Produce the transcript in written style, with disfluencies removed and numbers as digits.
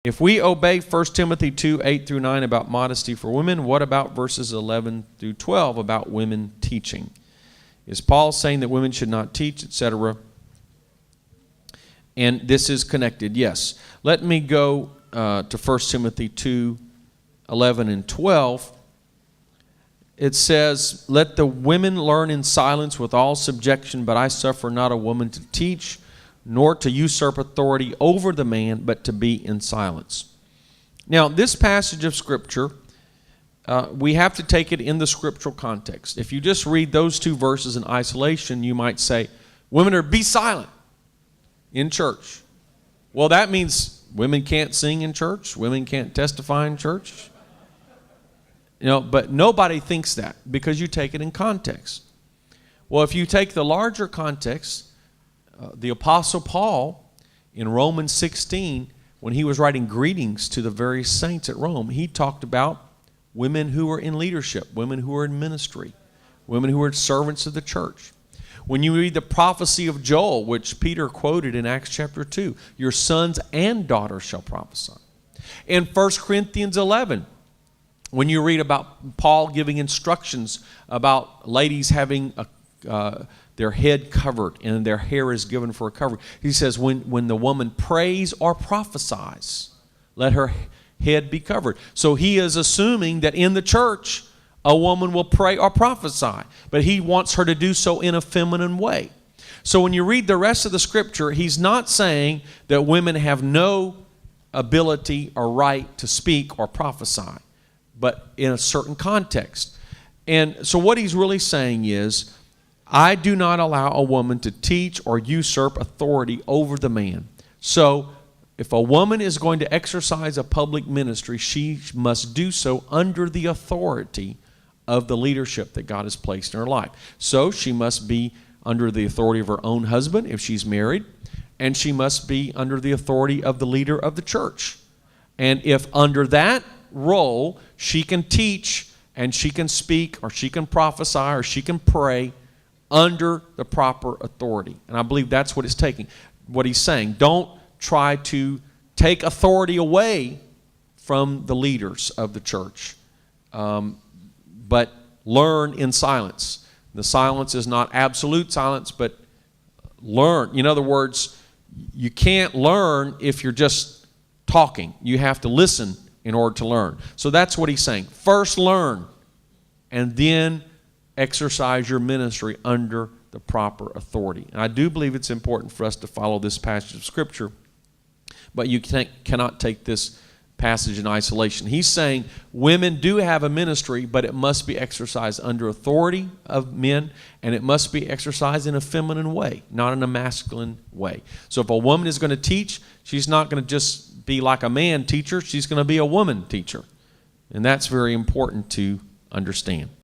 If we obey 1 Timothy 2, 8 through 9 about modesty for women, what about verses 11 through 12 about women teaching? Is Paul saying that women should not teach, etc.? And this is connected, yes. Let me go to 1 Timothy 2, 11 and 12. It says, "Let the women learn in silence with all subjection, but I suffer not a woman to teach, nor to usurp authority over the man, but to be in silence." Now, this passage of Scripture, we have to take it in the scriptural context. If you just read those two verses in isolation, you might say, women are be silent in church. Well, that means women can't sing in church, women can't testify in church. But nobody thinks that because you take it in context. Well, if you take the larger context, the Apostle Paul in Romans 16, when he was writing greetings to the various saints at Rome, he talked about women who were in leadership, women who were in ministry, women who were servants of the church. When you read the prophecy of Joel, which Peter quoted in Acts chapter 2, your sons and daughters shall prophesy. In 1 Corinthians 11, when you read about Paul giving instructions about ladies having their head covered and their hair is given for a covering, he says when the woman prays or prophesies, let her head be covered. So he is assuming that in the church a woman will pray or prophesy, but he wants her to do so in a feminine way. So when you read the rest of the Scripture, he's not saying that women have no ability or right to speak or prophesy, but in a certain context. And so what he's really saying is, I do not allow a woman to teach or usurp authority over the man. So if a woman is going to exercise a public ministry, she must do so under the authority of the leadership that God has placed in her life. So she must be under the authority of her own husband if she's married, and she must be under the authority of the leader of the church. And if under that role she can teach and she can speak or she can prophesy or she can pray under the proper authority. And I believe that's what he's saying. Don't try to take authority away from the leaders of the church, but learn in silence. The silence is not absolute silence, but learn. In other words, you can't learn if you're just talking. You have to listen in order to learn. So that's what he's saying. First learn, and then exercise your ministry under the proper authority. And I do believe it's important for us to follow this passage of Scripture, but you cannot take this passage in isolation. He's saying women do have a ministry, but it must be exercised under authority of men, and it must be exercised in a feminine way, not in a masculine way. So if a woman is going to teach, she's not going to just be like a man teacher, she's going to be a woman teacher. And that's very important to understand.